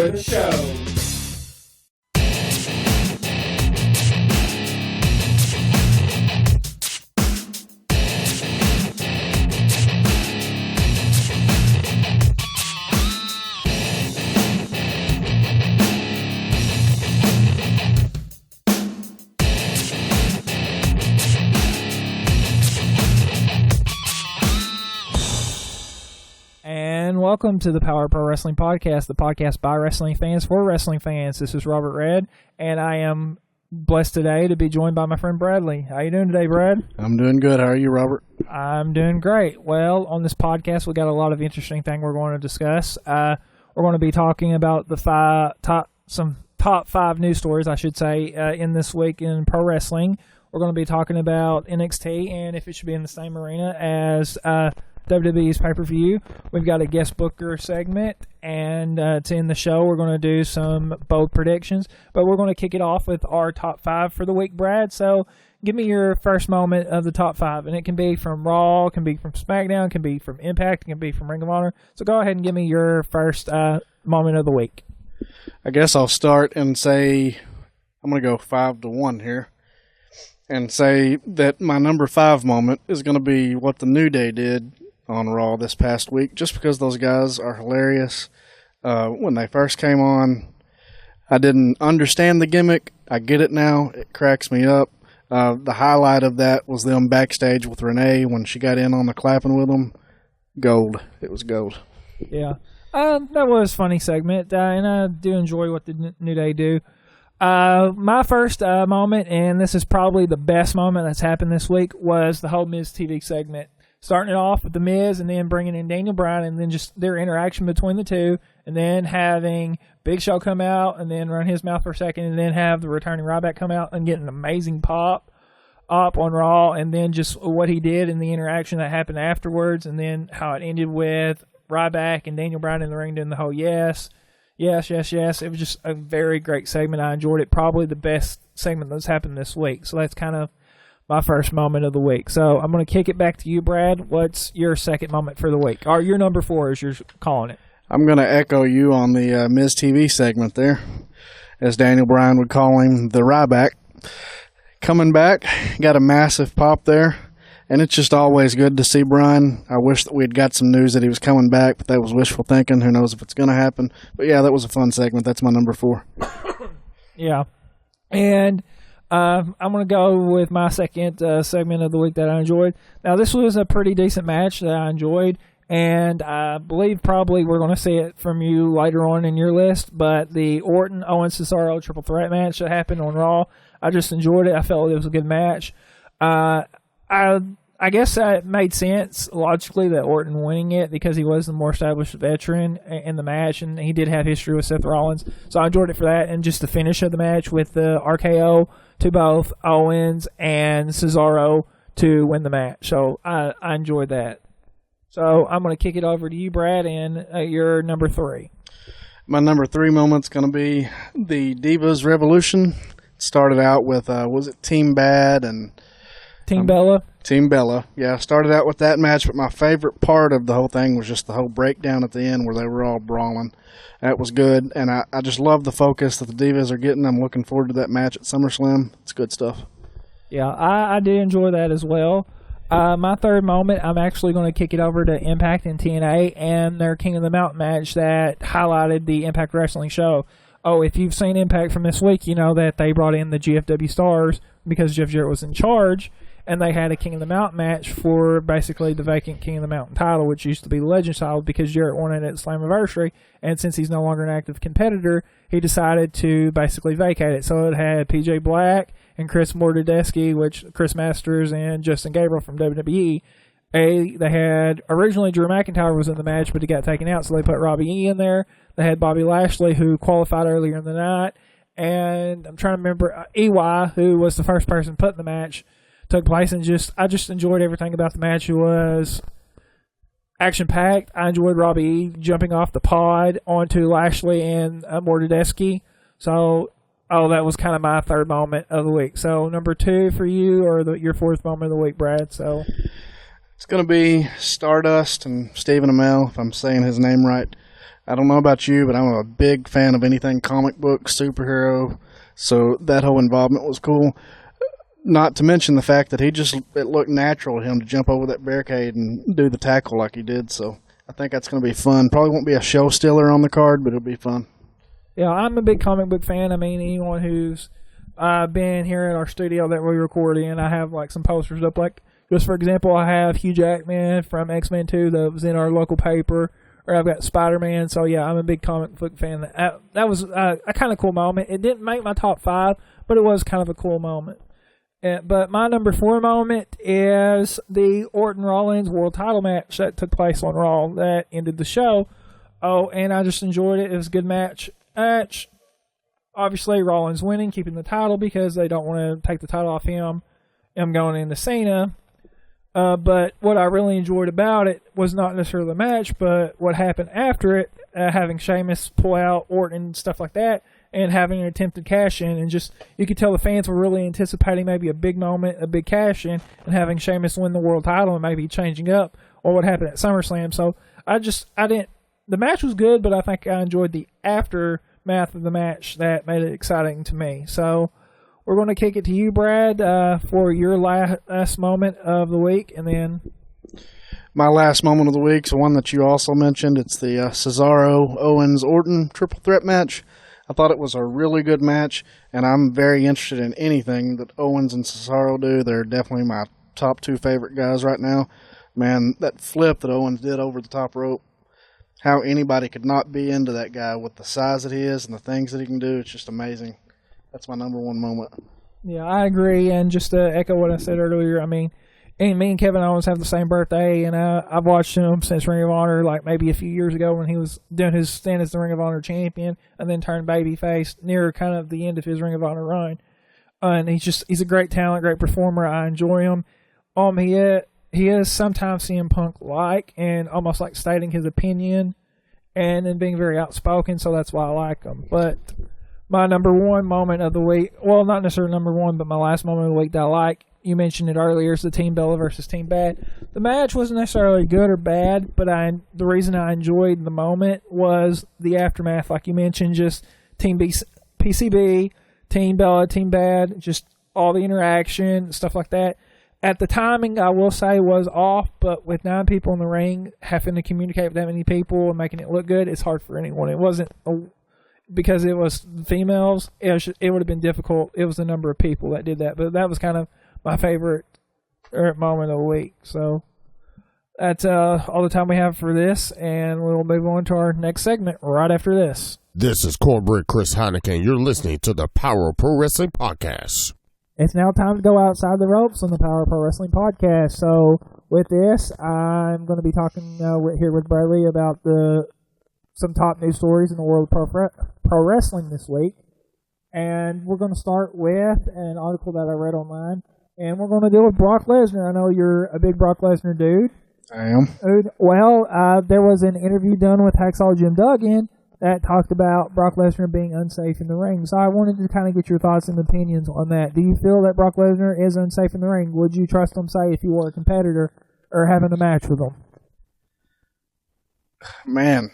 Enjoy the show. Welcome to the Power Pro Wrestling Podcast, the podcast by wrestling fans for wrestling fans. This is Robert Red, and I am blessed today to be joined by my friend Bradley. How you doing today, Brad? I'm doing good. How are you, Robert? I'm doing great. Well, on this podcast, we got a lot of interesting things we're going to discuss. We're going to be talking about the top five news stories, I should say, in this week in pro wrestling. We're going to be talking about NXT and if it should be in the same arena as WWE's pay-per-view. We've got a guest booker segment, and to end the show, we're going to do some bold predictions, but we're going to kick it off with our top five for the week, Brad. So give me your first moment of the top five, and it can be from Raw, it can be from SmackDown, it can be from Impact, it can be from Ring of Honor. So go ahead and give me your first moment of the week. I guess I'll start and say I'm going to go 5-1 here and say that my number 5 moment is going to be what the New Day did on Raw this past week, just because those guys are hilarious. When they first came on, I didn't understand the gimmick. I get it now. It cracks me up. The highlight of that was them backstage with Renee when she got in on the clapping with them. Gold. It was gold. Yeah. That was a funny segment, and I do enjoy what the New Day do. My first moment, and this is probably the best moment that's happened this week, was the whole Miz TV segment. Starting it off with The Miz and then bringing in Daniel Bryan and then just their interaction between the two, and then having Big Show come out and then run his mouth for a second and then have the returning Ryback come out and get an amazing pop up on Raw, and then just what he did and the interaction that happened afterwards, and then how it ended with Ryback and Daniel Bryan in the ring doing the whole yes. It was just a very great segment. I enjoyed it. Probably the best segment that's happened this week. So that's kind of my first moment of the week. So I'm going to kick it back to you, Brad. What's your second moment for the week? Or your number 4 as you're calling it. I'm going to echo you on the Miz TV segment there, as Daniel Bryan would call him, the Ryback. Coming back, got a massive pop there. And it's just always good to see Bryan. I wish that we had got some news that he was coming back, but that was wishful thinking. Who knows if it's going to happen. But, yeah, that was a fun segment. That's my number 4. Yeah. And I'm going to go with my second segment of the week that I enjoyed. Now, this was a pretty decent match that I enjoyed, and I believe probably we're going to see it from you later on in your list, but the Orton-Owens-Cesaro triple threat match that happened on Raw, I just enjoyed it. I felt it was a good match. I guess it made sense logically that Orton winning it because he was the more established veteran in the match, and he did have history with Seth Rollins. So I enjoyed it for that, and just the finish of the match with the RKO to both Owens and Cesaro to win the match. So I enjoyed that. So I'm going to kick it over to you, Brad, and your number 3. My number 3 moment's going to be the Divas Revolution. It started out with, was it Team Bad and Team Bella? Team Bella. Yeah, started out with that match, but my favorite part of the whole thing was just the whole breakdown at the end where they were all brawling. That was good, and I just love the focus that the Divas are getting. I'm looking forward to that match at SummerSlam. It's good stuff. Yeah, I do enjoy that as well. My third moment, I'm actually going to kick it over to Impact and TNA and their King of the Mountain match that highlighted the Impact Wrestling show. Oh, if you've seen Impact from this week, you know that they brought in the GFW Stars because Jeff Jarrett was in charge, and they had a King of the Mountain match for basically the vacant King of the Mountain title, which used to be the Legends title because Jarrett won it at Slammiversary, and since he's no longer an active competitor, he decided to basically vacate it. So it had PJ Black and Chris Mortadeschi, which Chris Masters and Justin Gabriel from WWE. They had originally Drew McIntyre was in the match, but he got taken out, so they put Robbie E in there. They had Bobby Lashley, who qualified earlier in the night, and I'm trying to remember EY, who was the first person put in the match, took place, and I just enjoyed everything about the match. It was action-packed. I enjoyed Robbie E jumping off the pod onto Lashley and Mortadeschi. So, that was kind of my third moment of the week. So, number 2 for you, or your fourth moment of the week, Brad. So, it's going to be Stardust and Stephen Amell, if I'm saying his name right. I don't know about you, but I'm a big fan of anything comic book, superhero, so that whole involvement was cool. Not to mention the fact that it looked natural to him to jump over that barricade and do the tackle like he did, so I think that's going to be fun. Probably won't be a show stealer on the card, but it'll be fun. Yeah, I'm a big comic book fan. I mean, anyone who's been here at our studio that we record in, I have like some posters up. Like, just for example, I have Hugh Jackman from X-Men 2 that was in our local paper, or I've got Spider-Man. So yeah, I'm a big comic book fan. That was a kind of cool moment. It didn't make my top 5, but it was kind of a cool moment. But my number 4 moment is the Orton Rollins World Title match that took place on Raw that ended the show. Oh, and I just enjoyed it. It was a good match. Obviously, Rollins winning, keeping the title because they don't want to take the title off him. I'm going into Cena. But what I really enjoyed about it was not necessarily the match, but what happened after it, having Sheamus pull out Orton and stuff like that, and having an attempted cash-in, and just, you could tell the fans were really anticipating maybe a big moment, a big cash-in, and having Sheamus win the world title and maybe changing up, or what happened at SummerSlam. So, the match was good, but I think I enjoyed the aftermath of the match that made it exciting to me. So, we're going to kick it to you, Brad, for your last moment of the week, and then... My last moment of the week is the one that you also mentioned. It's the Cesaro, Owens, Orton triple threat match. I thought it was a really good match, and I'm very interested in anything that Owens and Cesaro do. They're definitely my top 2 favorite guys right now. Man, that flip that Owens did over the top rope, how anybody could not be into that guy with the size that he is and the things that he can do, it's just amazing. That's my number 1 moment. Yeah, I agree, and just to echo what I said earlier, I mean, and me and Kevin Owens have the same birthday, and I've watched him since Ring of Honor, like maybe a few years ago when he was doing his stint as the Ring of Honor champion, and then turned babyface near kind of the end of his Ring of Honor run. And he's a great talent, great performer. I enjoy him. He is sometimes CM Punk-like, and almost like stating his opinion, and then being very outspoken, so that's why I like him. But my number 1 moment of the week, well, not necessarily number 1, but my last moment of the week that I like, you mentioned it earlier, is the Team Bella versus Team Bad. The match wasn't necessarily good or bad, but the reason I enjoyed the moment was the aftermath, like you mentioned, just Team PCB, Team Bella, Team Bad, just all the interaction, stuff like that. At the timing, I will say, was off, but with 9 people in the ring, having to communicate with that many people and making it look good, it's hard for anyone. It wasn't because it was females, it would have been difficult. It was the number of people that did that, but that was kind of my favorite moment of the week. So that's all the time we have for this, and we'll move on to our next segment right after this. This is Cornbread Chris Heineken. You're listening to the Power of Pro Wrestling Podcast. It's now time to go outside the ropes on the Power of Pro Wrestling Podcast. So with this, I'm going to be talking here with Bradley about some top news stories in the world of pro wrestling this week. And we're going to start with an article that I read online. And we're going to deal with Brock Lesnar. I know you're a big Brock Lesnar dude. I am. Well, there was an interview done with Hacksaw Jim Duggan that talked about Brock Lesnar being unsafe in the ring. So I wanted to kind of get your thoughts and opinions on that. Do you feel that Brock Lesnar is unsafe in the ring? Would you trust him, say, if you were a competitor or having a match with him? Man,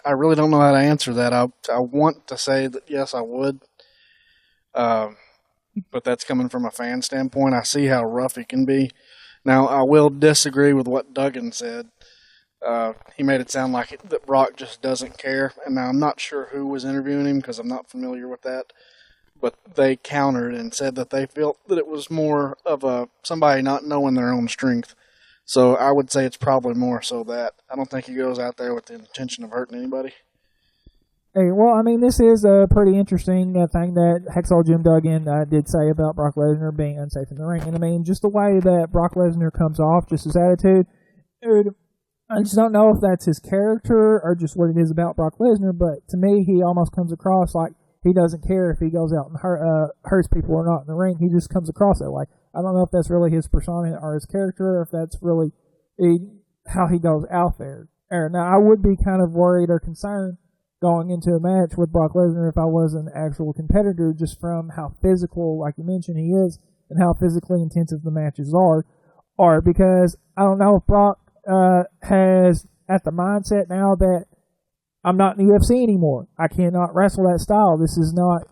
I really don't know how to answer that. I want to say that yes, I would. But that's coming from a fan standpoint. I see how rough he can be. Now, I will disagree with what Duggan said. He made it sound like that Brock just doesn't care. And now I'm not sure who was interviewing him because I'm not familiar with that. But they countered and said that they felt that it was more of somebody not knowing their own strength. So I would say it's probably more so that. I don't think he goes out there with the intention of hurting anybody. Hey, well, I mean, this is a pretty interesting thing that Hacksaw Jim Duggan did say about Brock Lesnar being unsafe in the ring. And, I mean, just the way that Brock Lesnar comes off, just his attitude, dude, I just don't know if that's his character or just what it is about Brock Lesnar, but to me, he almost comes across like he doesn't care if he goes out and hurts people or not in the ring. He just comes across that way. I don't know if that's really his persona or his character or if that's really how he goes out there. Now, I would be kind of worried or concerned going into a match with Brock Lesnar if I was an actual competitor, just from how physical, like you mentioned, he is, and how physically intensive the matches are because I don't know if Brock has at the mindset now that I'm not in the UFC anymore. I cannot wrestle that style. This is not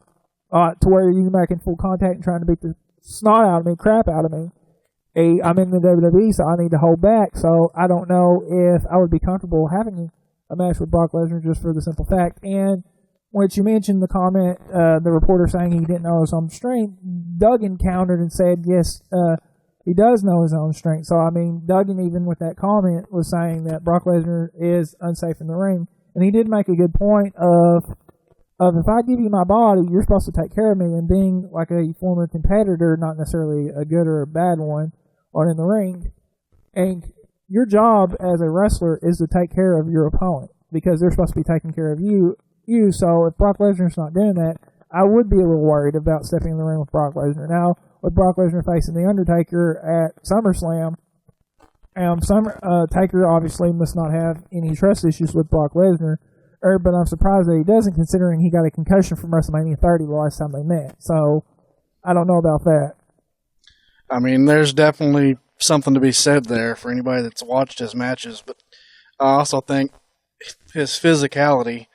to where you're making full contact and trying to beat the snot out of me, crap out of me. I'm in the WWE, so I need to hold back. So I don't know if I would be comfortable having a match with Brock Lesnar just for the simple fact. And when you mentioned the comment, the reporter saying he didn't know his own strength, Duggan countered and said, yes, he does know his own strength. So, I mean, Duggan, even with that comment, was saying that Brock Lesnar is unsafe in the ring. And he did make a good point of if I give you my body, you're supposed to take care of me. And being like a former competitor, not necessarily a good or a bad one, on in the ring, and your job as a wrestler is to take care of your opponent because they're supposed to be taking care of you. So if Brock Lesnar's not doing that, I would be a little worried about stepping in the ring with Brock Lesnar. Now, with Brock Lesnar facing The Undertaker at SummerSlam, Taker obviously must not have any trust issues with Brock Lesnar, but I'm surprised that he doesn't, considering he got a concussion from WrestleMania 30 the last time they met. So I don't know about that. I mean, there's definitely something to be said there for anybody that's watched his matches, but I also think his physicality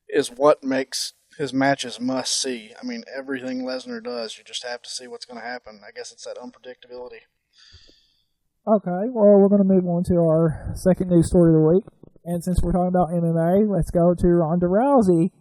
is what makes his matches must-see. I mean, everything Lesnar does, you just have to see what's going to happen. I guess it's that unpredictability. Okay, well, we're going to move on to our second news story of the week. And since we're talking about MMA, let's go to Ronda Rousey.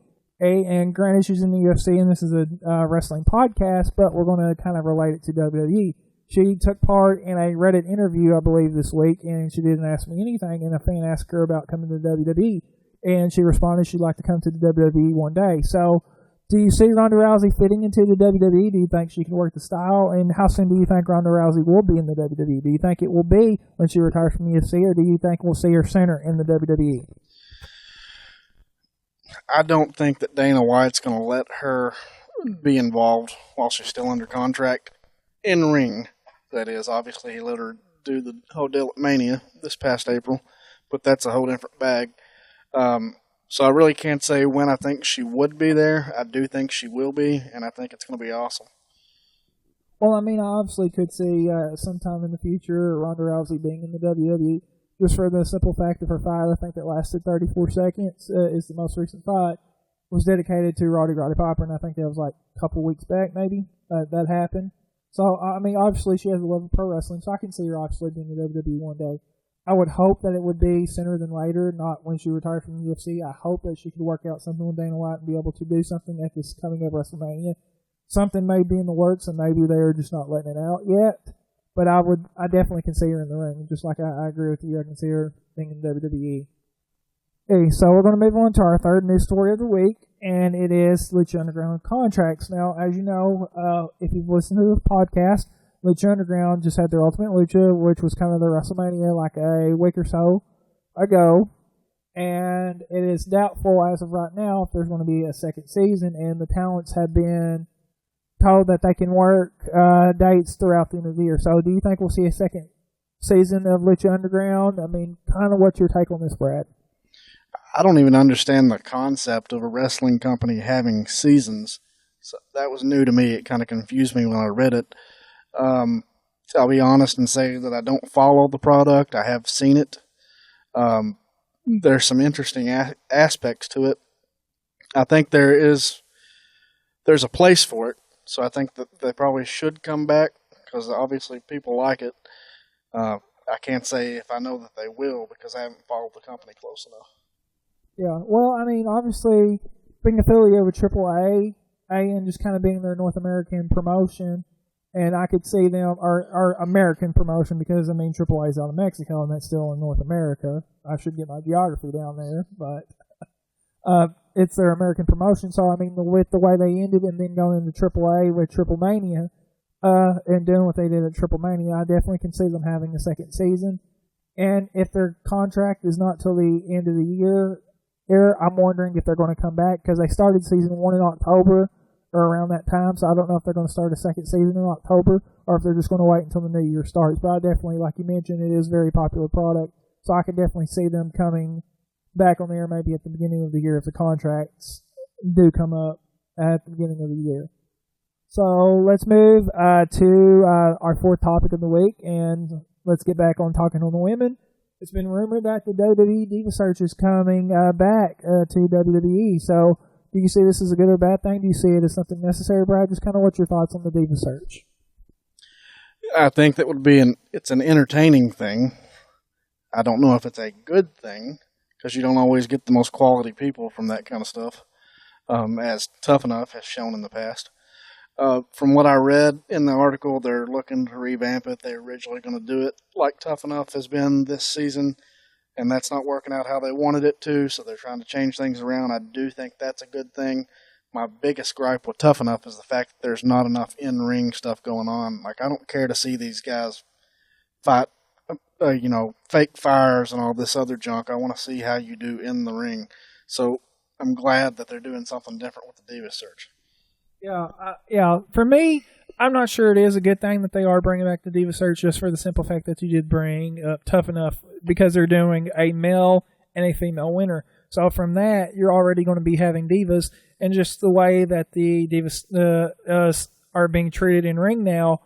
And granted, she's in the UFC, and this is a wrestling podcast, but we're going to kind of relate it to WWE. She took part in a Reddit interview, I believe, this week, and she didn't ask me anything, and a fan asked her about coming to WWE, and she responded she'd like to come to the WWE one day. So, do you see Ronda Rousey fitting into the WWE? Do you think she can work the style? And how soon do you think Ronda Rousey will be in the WWE? Do you think it will be when she retires from the UFC, or do you think we'll see her center in the WWE? I don't think that Dana White's going to let her be involved while she's still under contract in ring. That is, obviously he let her do the whole deal at Mania this past April, but that's a whole different bag. So I really can't say when I think she would be there. I do think she will be, and I think it's going to be awesome. Well, I mean, I obviously could see sometime in the future Ronda Rousey being in the WWE, just for the simple fact of her fight, I think that lasted 34 seconds, is the most recent fight, was dedicated to Roddy Piper, and I think that was like a couple weeks back maybe that happened. So, I mean, obviously she has a love of pro wrestling, so I can see her obviously being in WWE one day. I would hope that it would be sooner than later, not when she retired from the UFC. I hope that she could work out something with Dana White and be able to do something at this coming up WrestleMania. Something may be in the works, and maybe they're just not letting it out yet. But I definitely can see her in the ring, just like I agree with you. I can see her being in WWE. Okay, so we're going to move on to our third news story of the week, and it is Lucha Underground contracts. Now, as you know, if you've listened to the podcast, Lucha Underground just had their Ultimate Lucha, which was kind of their WrestleMania like a week or so ago, and it is doubtful as of right now if there's going to be a second season, and the talents have been told that they can work dates throughout the end of the year. So do you think we'll see a second season of Lucha Underground? I mean, kind of what's your take on this, Brad? I don't even understand the concept of a wrestling company having seasons. So that was new to me. It kind of confused me when I read it. I'll be honest and say that I don't follow the product. I have seen it. There's some interesting aspects to it. I think there's a place for it. So I think that they probably should come back because obviously people like it. I can't say if I know that they will because I haven't followed the company close enough. Yeah, well, I mean, obviously, being affiliated with AAA and just kind of being their North American promotion, and I could see them, or American promotion, because, I mean, AAA is out of Mexico, and that's still in North America. I should get my geography down there, but it's their American promotion, so, I mean, with the way they ended and then going into AAA with Triple Mania, and doing what they did at Triple Mania, I definitely can see them having a second season. And if their contract is not till the end of the year, I'm wondering if they're going to come back, because they started season 1 in October, or around that time, so I don't know if they're going to start a second season in October, or if they're just going to wait until the new year starts. But I definitely, like you mentioned, it is a very popular product, so I can definitely see them coming back on the air maybe at the beginning of the year if the contracts do come up at the beginning of the year. So let's move to our fourth topic of the week, and let's get back on talking on the women. it's been rumored that the WWE Diva Search is coming back to WWE. So, do you see this as a good or bad thing? Do you see it as something necessary, Brad? Just kind of what's your thoughts on the Diva Search? I think that would be it's an entertaining thing. I don't know if it's a good thing, because you don't always get the most quality people from that kind of stuff, as Tough Enough has shown in the past. From what I read in the article, they're looking to revamp it. They're originally going to do it like Tough Enough has been this season, and that's not working out how they wanted it to, so they're trying to change things around. I do think that's a good thing. My biggest gripe with Tough Enough is the fact that there's not enough in-ring stuff going on. Like, I don't care to see these guys fight, fake fires and all this other junk. I want to see how you do in the ring. So I'm glad that they're doing something different with the Diva Search. Yeah. For me, I'm not sure it is a good thing that they are bringing back the Diva Search, just for the simple fact that you did bring up Tough Enough, because they're doing a male and a female winner. So from that, you're already going to be having divas, and just the way that the divas are being treated in ring now,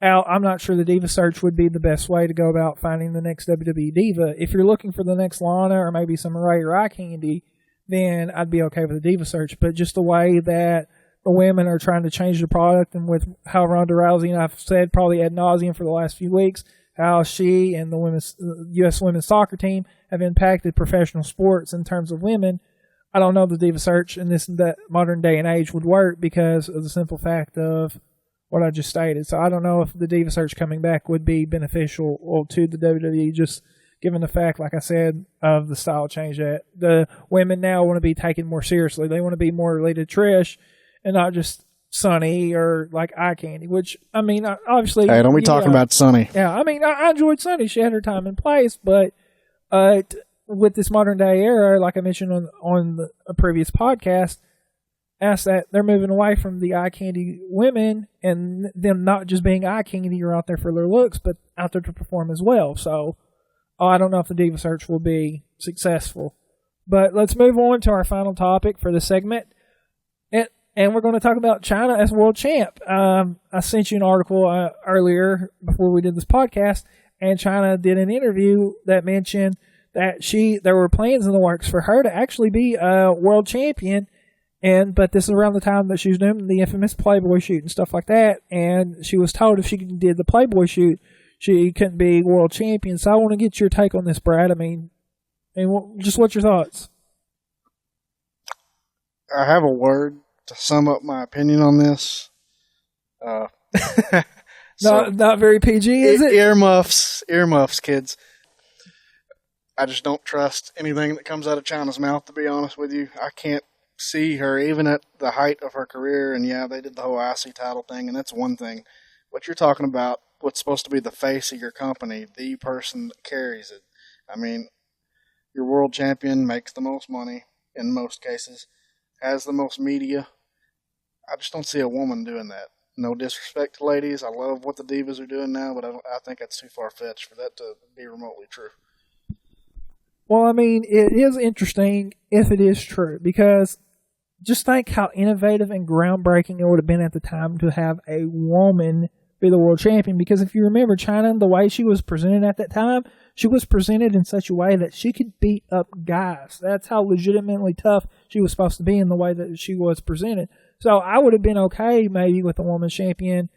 I'm not sure the Diva Search would be the best way to go about finding the next WWE Diva. If you're looking for the next Lana or maybe some Ray or Eye Candy, then I'd be okay with the Diva Search. But just the way that the women are trying to change the product, and with how Ronda Rousey, and I've said probably ad nauseum for the last few weeks, how she and the U.S. women's soccer team have impacted professional sports in terms of women, I don't know if the Diva Search in that modern day and age would work because of the simple fact of what I just stated. So I don't know if the Diva Search coming back would be beneficial to the WWE, just given the fact, like I said, of the style change that the women now want to be taken more seriously. They want to be more related to Trish, and not just Sunny or like Eye Candy, which, I mean, obviously... Hey, don't be talking about Sunny. Yeah, I mean, I enjoyed Sunny. She had her time and place, but with this modern day era, like I mentioned on a previous podcast, asked that they're moving away from the Eye Candy women and them not just being Eye Candy or out there for their looks, but out there to perform as well. So, I don't know if the Diva Search will be successful. But let's move on to our final topic for the segment. And we're going to talk about Chyna as world champ. I sent you an article earlier before we did this podcast, and Chyna did an interview that mentioned that there were plans in the works for her to actually be a world champion. But this is around the time that she was doing the infamous Playboy shoot and stuff like that. And she was told if she did the Playboy shoot, she couldn't be world champion. So I want to get your take on this, Brad. I mean, just what's your thoughts? I have a word to sum up my opinion on this. Not very PG, is it? Earmuffs, kids. I just don't trust anything that comes out of Chyna's mouth, to be honest with you. I can't see her, even at the height of her career, and yeah, they did the whole IC title thing, and that's one thing. What you're talking about, what's supposed to be the face of your company, the person that carries it. I mean, your world champion makes the most money, in most cases, has the most media. I just don't see a woman doing that. No disrespect to ladies. I love what the divas are doing now, but I think that's too far-fetched for that to be remotely true. Well, I mean, it is interesting if it is true, because just think how innovative and groundbreaking it would have been at the time to have a woman be the world champion. Because if you remember, Chyna, the way she was presented at that time, she was presented in such a way that she could beat up guys. That's how legitimately tough she was supposed to be in the way that she was presented. So I would have been okay maybe with a woman champion.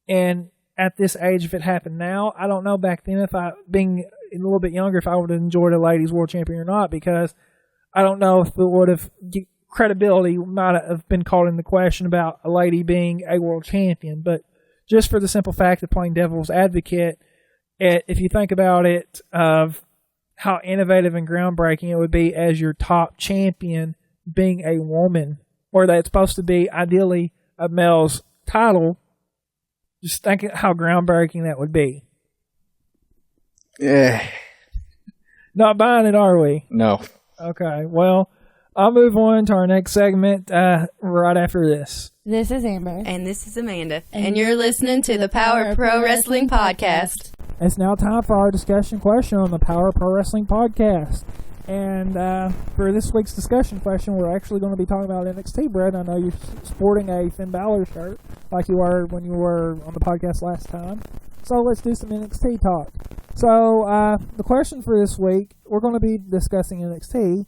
And at this age, if it happened now, I don't know back then, if I, being a little bit younger, if I would have enjoyed a ladies world champion or not, because I don't know if it would have, credibility might have been called into question about a lady being a world champion. But just for the simple fact of playing devil's advocate, if you think about it, of how innovative and groundbreaking it would be as your top champion being a woman, or that's supposed to be ideally a male's title, just think how groundbreaking that would be. Yeah. Not buying it, are we? No. Okay, well, I'll move on to our next segment right after this. This is Amber. And this is Amanda. And you're listening to the Power Pro Wrestling Podcast. It's now time for our discussion question on the Power Pro Wrestling Podcast. And for this week's discussion question, we're actually going to be talking about NXT, Brett. I know you're sporting a Finn Balor shirt like you were when you were on the podcast last time. So let's do some NXT talk. So, the question for this week, we're going to be discussing NXT,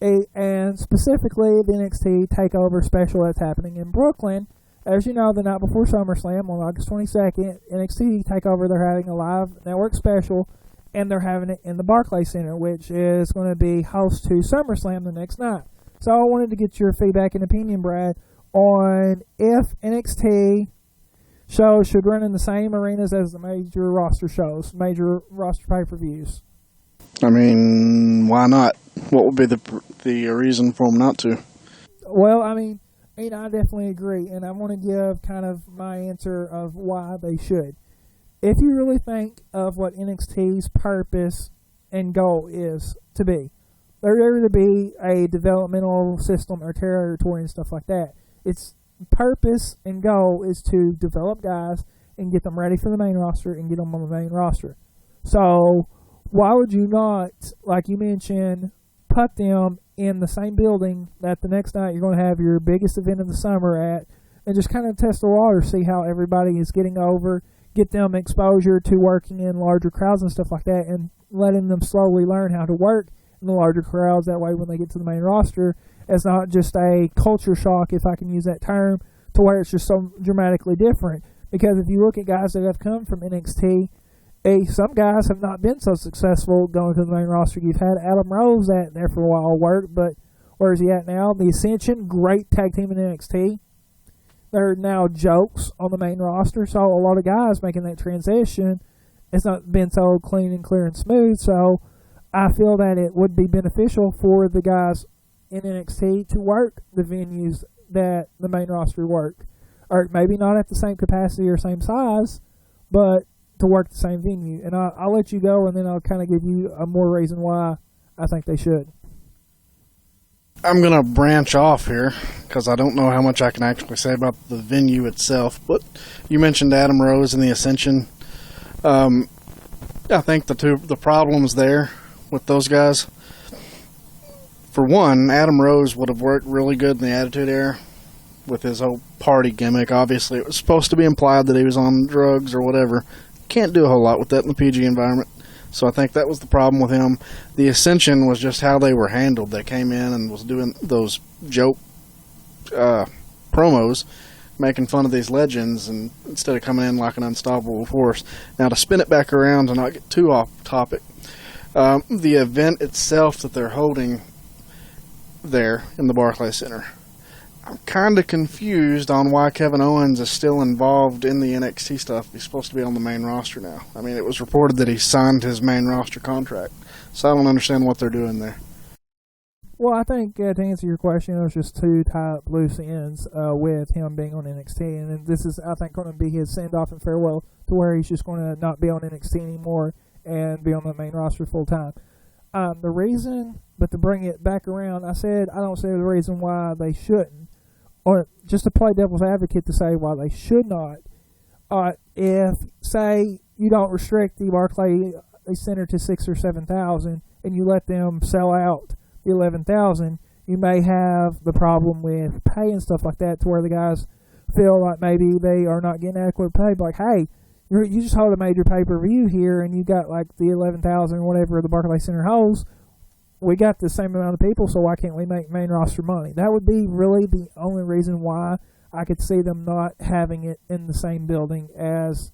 and specifically the NXT TakeOver special that's happening in Brooklyn. As you know, the night before SummerSlam on August 22nd, NXT TakeOver, they're having a live network special, and they're having it in the Barclays Center, which is going to be host to SummerSlam the next night. So I wanted to get your feedback and opinion, Brad, on if NXT shows should run in the same arenas as the major roster shows, major roster pay-per-views. I mean, why not? What would be the reason for them not to? Well, I mean, I definitely agree, and I want to give kind of my answer of why they should. If you really think of what NXT's purpose and goal is to be, they're there to be a developmental system or territory and stuff like that. Its purpose and goal is to develop guys and get them ready for the main roster and get them on the main roster. So why would you not, like you mentioned, put them in the same building that the next night you're going to have your biggest event of the summer at, and just kind of test the water, see how everybody is getting over, get them exposure to working in larger crowds and stuff like that, and letting them slowly learn how to work in the larger crowds. That way when they get to the main roster, it's not just a culture shock, if I can use that term, to where it's just so dramatically different. Because if you look at guys that have come from NXT, some guys have not been so successful going to the main roster. You've had Adam Rose at there for a while, worked, but where is he at now? The Ascension, great tag team in NXT. They're now jokes on the main roster, so a lot of guys making that transition, it's not been so clean and clear and smooth. So I feel that it would be beneficial for the guys in NXT to work the venues that the main roster work, or maybe not at the same capacity or same size, but to work the same venue. And I'll let you go, and then I'll kind of give you a more reason why I think they should. I'm going to branch off here because I don't know how much I can actually say about the venue itself. But you mentioned Adam Rose and the Ascension. I think the problems there with those guys, for one, Adam Rose would have worked really good in the Attitude Era with his whole party gimmick. Obviously, it was supposed to be implied that he was on drugs or whatever. Can't do a whole lot with that in the PG environment. So I think that was the problem with him. The Ascension was just how they were handled. They came in and was doing those joke promos, making fun of these legends, and instead of coming in like an unstoppable force. Now, to spin it back around to not get too off topic, the event itself that they're holding there in the Barclays Center, I'm kind of confused on why Kevin Owens is still involved in the NXT stuff. He's supposed to be on the main roster now. I mean, it was reported that he signed his main roster contract, so I don't understand what they're doing there. Well, I think to answer your question, there's just two tie up loose ends with him being on NXT, and this is, I think, going to be his send-off and farewell to where he's just going to not be on NXT anymore and be on the main roster full time. The reason, but to bring it back around, I don't see the reason why they shouldn't, or just to play devil's advocate to say why they should not. If, say, you don't restrict the Barclays Center to 6,000 or 7,000 and you let them sell out the 11,000, you may have the problem with pay and stuff like that, to where the guys feel like maybe they are not getting adequate pay. Like, hey, you just hold a major pay-per-view here and you got like the 11,000 or whatever the Barclays Center holds. We got the same amount of people, so why can't we make main roster money? That would be really the only reason why I could see them not having it in the same building as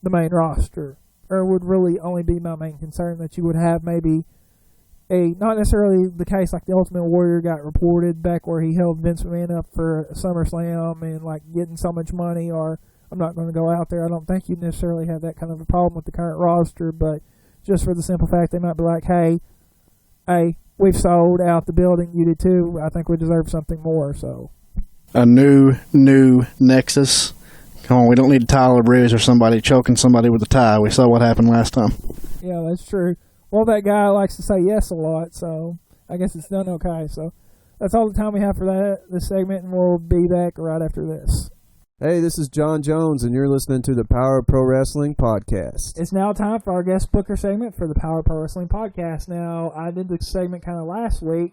the main roster. Or would really only be my main concern, that you would have maybe not necessarily the case like the Ultimate Warrior got reported back where he held Vince McMahon up for SummerSlam and like getting so much money, or I'm not going to go out there. I don't think you'd necessarily have that kind of a problem with the current roster, but just for the simple fact they might be like, hey, we've sold out the building, you did too, I think we deserve something more. So a new Nexus. Come on, we don't need Tyler Breeze or somebody choking somebody with a tie. We saw what happened last time. Yeah, that's true. Well, that guy likes to say yes a lot, so I guess it's done okay. So that's all the time we have for this segment, and we'll be back right after this. Hey, this is John Jones, and you're listening to the Power of Pro Wrestling podcast. It's now time for our guest booker segment for the Power of Pro Wrestling podcast. Now, I did this segment kind of last week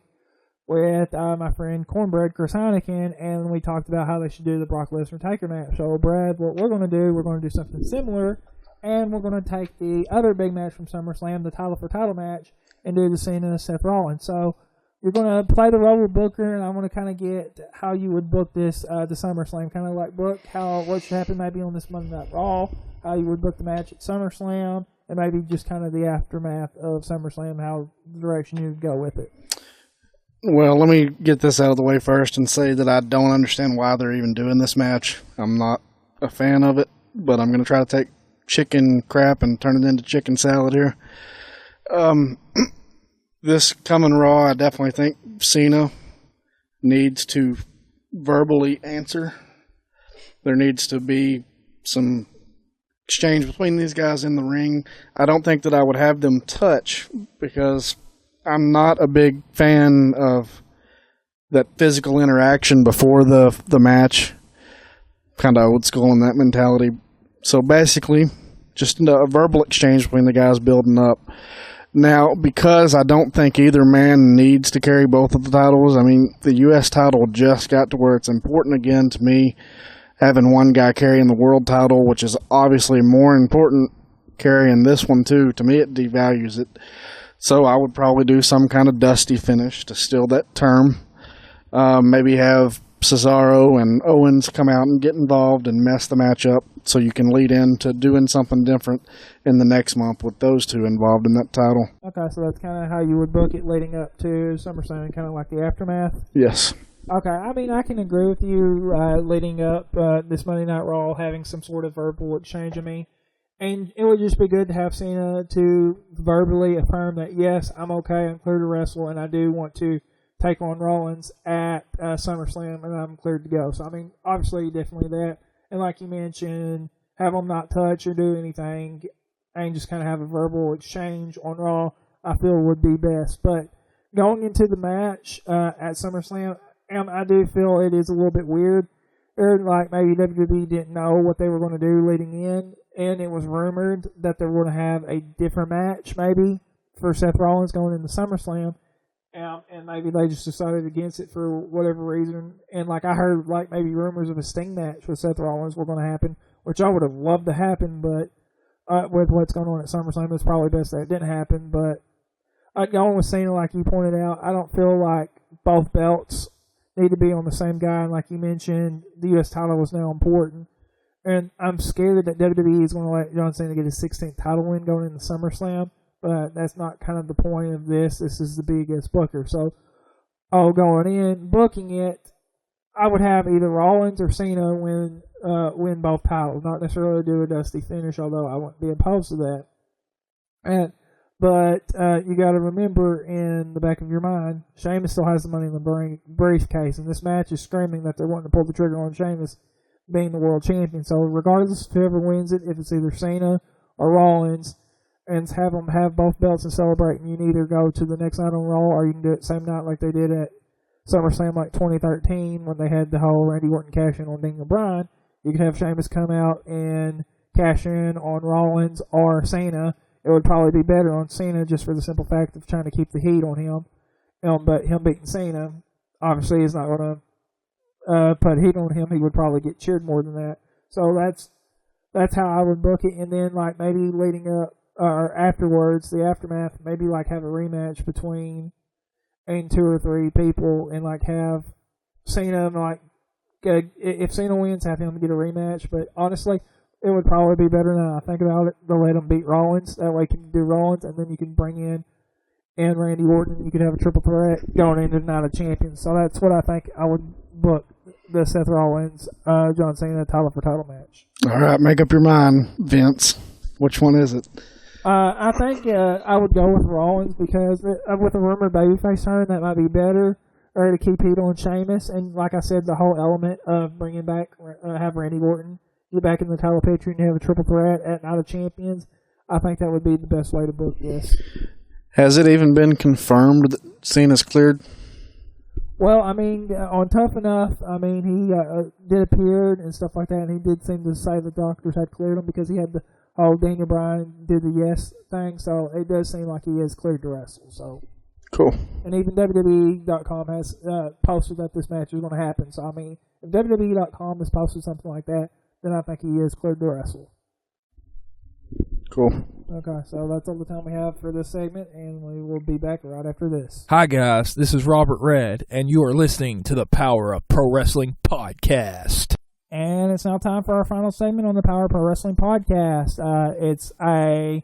with my friend Cornbread, Chris Heineken, and we talked about how they should do the Brock Lesnar Taker match. So, Brad, what we're going to do something similar, and we're going to take the other big match from SummerSlam, the title for title match, and do the Cena and Seth Rollins. So you're going to play the role of Booker, and I want to kind of get how you would book this, the SummerSlam, kind of like book what should happen maybe on this Monday Night Raw, how you would book the match at SummerSlam, and maybe just kind of the aftermath of SummerSlam, how the direction you would go with it. Well, let me get this out of the way first and say that I don't understand why they're even doing this match. I'm not a fan of it, but I'm going to try to take chicken crap and turn it into chicken salad here. This coming Raw, I definitely think Cena needs to verbally answer. There needs to be some exchange between these guys in the ring. I don't think that I would have them touch because I'm not a big fan of that physical interaction before the match. Kind of old school in that mentality. So basically, just a verbal exchange between the guys building up. Now, because I don't think either man needs to carry both of the titles, I mean, the U.S. title just got to where it's important again to me, having one guy carrying the world title, which is obviously more important carrying this one too. To me, it devalues it. So I would probably do some kind of dusty finish to steal that term. Maybe have Cesaro and Owens come out and get involved and mess the match up so you can lead into doing something different in the next month with those two involved in that title. Okay, so that's kind of how you would book it leading up to SummerSlam, kind of like the aftermath? Yes. Okay, I mean, I can agree with you leading up this Monday Night Raw, having some sort of verbal exchange. I mean, and it would just be good to have Cena to verbally affirm that, yes, I'm okay, I'm clear to wrestle, and I do want to take on Rollins at SummerSlam, and I'm cleared to go. So, I mean, obviously, definitely that. And like you mentioned, have them not touch or do anything, and just kind of have a verbal exchange on Raw, I feel would be best. But going into the match at SummerSlam, I do feel it is a little bit weird. Or like maybe WWE didn't know what they were going to do leading in, and it was rumored that they were going to have a different match maybe for Seth Rollins going into SummerSlam. And maybe they just decided against it for whatever reason. And like I heard, like maybe rumors of a Sting match with Seth Rollins were going to happen, which I would have loved to happen, but with what's going on at SummerSlam, it's probably best that it didn't happen. But going with Cena, like you pointed out, I don't feel like both belts need to be on the same guy. And like you mentioned, the U.S. title was now important. And I'm scared that WWE is going to let John Cena get his 16th title win going into SummerSlam. But that's not kind of the point of this. This is the biggest booker. So, going in, booking it, I would have either Rollins or Cena win both titles. Not necessarily do a dusty finish, although I wouldn't be opposed to that. But you got to remember in the back of your mind, Sheamus still has the Money in the briefcase, and this match is screaming that they're wanting to pull the trigger on Sheamus being the world champion. So regardless of whoever wins it, if it's either Cena or Rollins, and have them have both belts and celebrate, and you can either go to the next night on Raw, or you can do it same night like they did at SummerSlam like 2013 when they had the whole Randy Orton cash in on Daniel Bryan. You could have Sheamus come out and cash in on Rollins or Cena. It would probably be better on Cena just for the simple fact of trying to keep the heat on him. But him beating Cena obviously is not going to put heat on him. He would probably get cheered more than that. So that's how I would book it. And then like maybe leading up or afterwards, the aftermath, maybe like have a rematch between two or three people and like have Cena like if Cena wins, have him get a rematch. But honestly, it would probably be better now I think about it to let him beat Rollins. That way you can do Rollins, and then you can bring in and Randy Orton. You could have a triple threat going into the Night of Champions. So that's what I think I would book the Seth Rollins, John Cena title for title match. All right, make up your mind, Vince. Which one is it? I think I would go with Rollins because with a rumored babyface turn, that might be better, or to keep heat on Sheamus. And like I said, the whole element of bringing back, have Randy Orton get back in the title picture and have a triple threat at Night of Champions, I think that would be the best way to book this. Has it even been confirmed that Cena's cleared? Well, I mean, on Tough Enough, I mean, he did appear and stuff like that, and he did seem to say the doctors had cleared him because he had the Daniel Bryan did the yes thing, so it does seem like he is cleared to wrestle. So cool. And even WWE.com has posted that this match is going to happen. So, I mean, if WWE.com has posted something like that, then I think he is cleared to wrestle. Cool. Okay, so that's all the time we have for this segment, and we will be back right after this. Hi, guys. This is Robert Red, and you are listening to the Power of Pro Wrestling podcast. And it's now time for our final segment on the Power Pro Wrestling podcast. It's a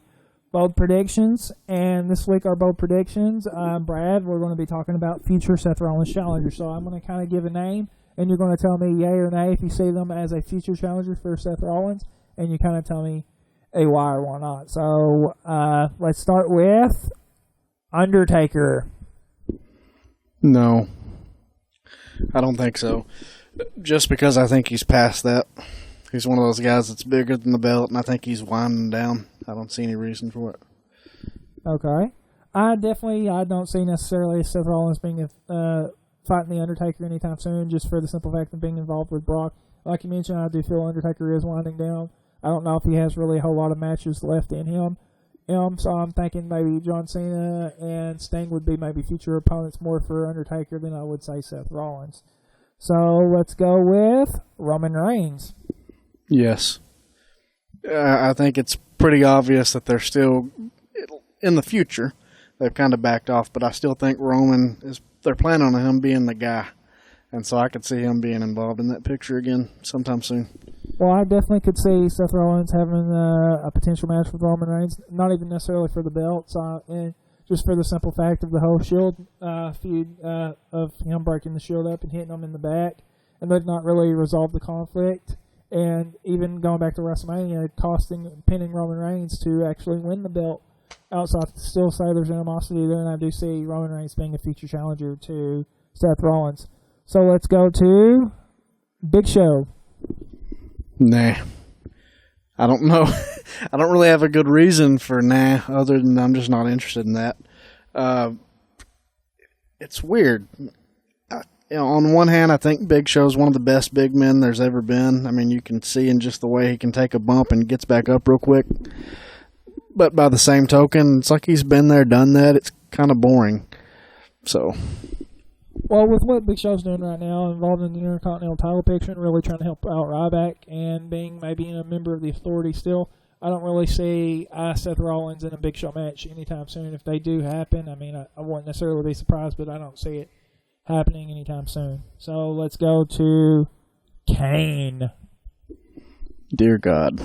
bold predictions, and this week our bold predictions, Brad, we're going to be talking about future Seth Rollins challengers. So I'm going to kind of give a name, and you're going to tell me yay or nay if you see them as a future challenger for Seth Rollins, and you kind of tell me a why or why not. So let's start with Undertaker. No, I don't think so. Just because I think he's past that. He's one of those guys that's bigger than the belt, and I think he's winding down. I don't see any reason for it. Okay. I don't see necessarily Seth Rollins being fighting the Undertaker anytime soon, just for the simple fact of being involved with Brock. Like you mentioned, I do feel Undertaker is winding down. I don't know if he has really a whole lot of matches left in him. So I'm thinking maybe John Cena and Sting would be maybe future opponents more for Undertaker than I would say Seth Rollins. So let's go with Roman Reigns. Yes. I think it's pretty obvious that they're still in the future. They've kind of backed off, but I still think they're planning on him being the guy. And so I could see him being involved in that picture again sometime soon. Well, I definitely could see Seth Rollins having a potential match with Roman Reigns, not even necessarily for the belt, and just for the simple fact of the whole Shield feud of him breaking the Shield up and hitting him in the back. And they've not really resolved the conflict. And even going back to WrestleMania, pinning Roman Reigns to actually win the belt. So I still say there's animosity there, and I do see Roman Reigns being a future challenger to Seth Rollins. So let's go to Big Show. Nah. I don't know. I don't really have a good reason for other than I'm just not interested in that. It's weird. On one hand, I think Big Show's one of the best big men there's ever been. I mean, you can see in just the way he can take a bump and gets back up real quick. But by the same token, it's like he's been there, done that. It's kind of boring. So... Well, with what Big Show's doing right now, involved in the Intercontinental title picture and really trying to help out Ryback and being maybe a member of the Authority still, I don't really see Seth Rollins in a Big Show match anytime soon. If they do happen, I mean, I wouldn't necessarily be surprised, but I don't see it happening anytime soon. So let's go to Kane. Dear God.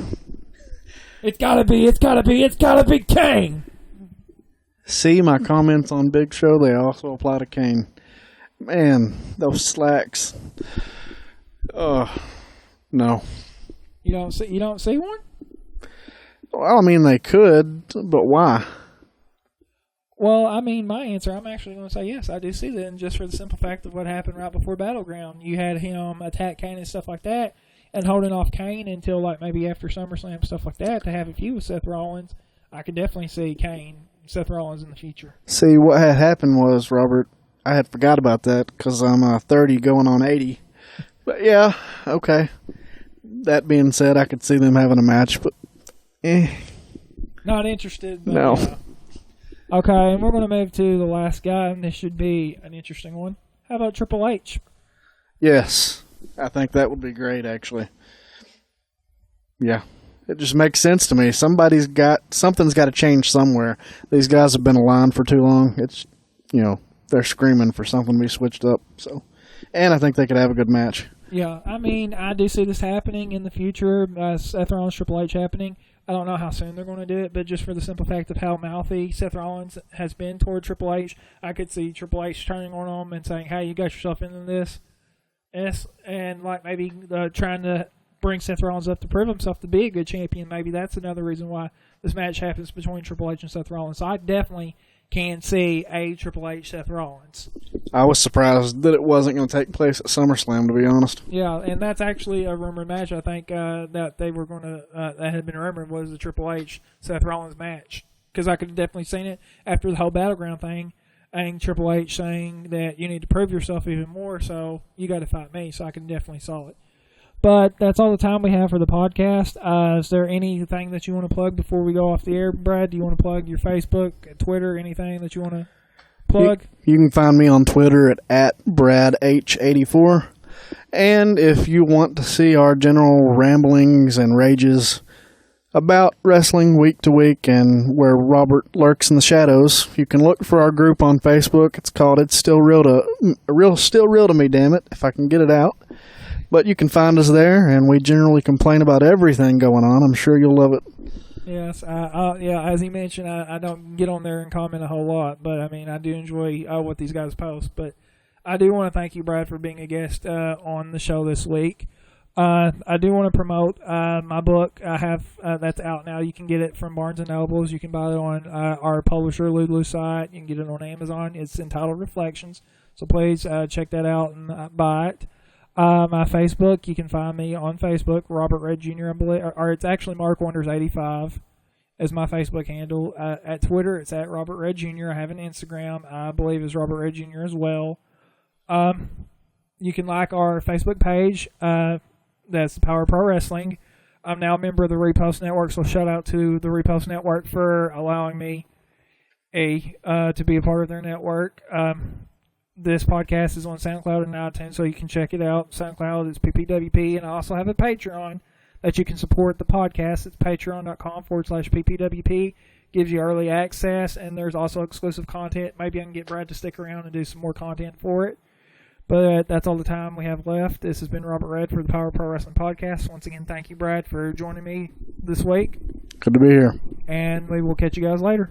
It's gotta be Kane! See, my comments on Big Show, they also apply to Kane. Man, those slacks. No. You don't see one? Well, I mean, they could, but why? Well, I mean, my answer, I'm actually going to say yes, I do see that, and just for the simple fact of what happened right before Battleground. You had him attack Kane and stuff like that, and holding off Kane until like maybe after SummerSlam, stuff like that, to have a feud with Seth Rollins. I could definitely see Seth Rollins in the future. See, what had happened was, Robert, I had forgot about that because I'm 30 going on 80. But yeah, okay. That being said, I could see them having a match, but Not interested. But, no. Okay, and we're going to move to the last guy, and this should be an interesting one. How about Triple H? Yes, I think that would be great, actually. Yeah, it just makes sense to me. Something's got to change somewhere. These guys have been aligned for too long. It's, they're screaming for something to be switched up. So, and I think they could have a good match. Yeah, I mean, I do see this happening in the future. Seth Rollins, Triple H happening. I don't know how soon they're going to do it, but just for the simple fact of how mouthy Seth Rollins has been toward Triple H, I could see Triple H turning on him and saying, "Hey, you got yourself into this," and like maybe trying to bring Seth Rollins up to prove himself to be a good champion. Maybe that's another reason why this match happens between Triple H and Seth Rollins. So I definitely can see a Triple H Seth Rollins. I was surprised that it wasn't going to take place at SummerSlam, to be honest. Yeah, and that's actually a rumored match. I think that they were going to that had been rumored was the Triple H Seth Rollins match, because I could have definitely seen it after the whole Battleground thing, and Triple H saying that you need to prove yourself even more, so you got to fight me. So I can definitely saw it. But that's all the time we have for the podcast. Is there anything that you want to plug before we go off the air, Brad? Do you want to plug your Facebook, Twitter, anything that you want to plug? You can find me on Twitter at BradH84. And if you want to see our general ramblings and rages about wrestling week to week and where Robert lurks in the shadows. You can look for our group on Facebook. It's called It's Still Real to Me, damn it, if I can get it out. But you can find us there, and we generally complain about everything going on. I'm sure you'll love it. Yes, as he mentioned, I don't get on there and comment a whole lot, but I mean, I do enjoy what these guys post. But I do want to thank you, Brad, for being a guest on the show this week. I do want to promote my book. I have that's out now. You can get it from Barnes & Nobles. You can buy it on our publisher, Lulu site. You can get it on Amazon. It's entitled Reflections. So please check that out and buy it. My Facebook, you can find me on Facebook, Robert Red Jr., or it's actually Mark Wonders 85 is my Facebook handle. At Twitter, it's at Robert Red Jr. I have an Instagram, I believe is Robert Red Jr. as well. You can like our Facebook page. That's the Power of Pro Wrestling. I'm now a member of the Repost Network, so shout out to the Repost Network for allowing me to be a part of their network. This podcast is on SoundCloud and iTunes, so you can check it out. SoundCloud is PPWP, and I also have a Patreon that you can support the podcast. It's patreon.com/PPWP. Gives you early access, and there's also exclusive content. Maybe I can get Brad to stick around and do some more content for it. But that's all the time we have left. This has been Robert Red for the Power of Pro Wrestling Podcast. Once again, thank you, Brad, for joining me this week. Good to be here. And we will catch you guys later.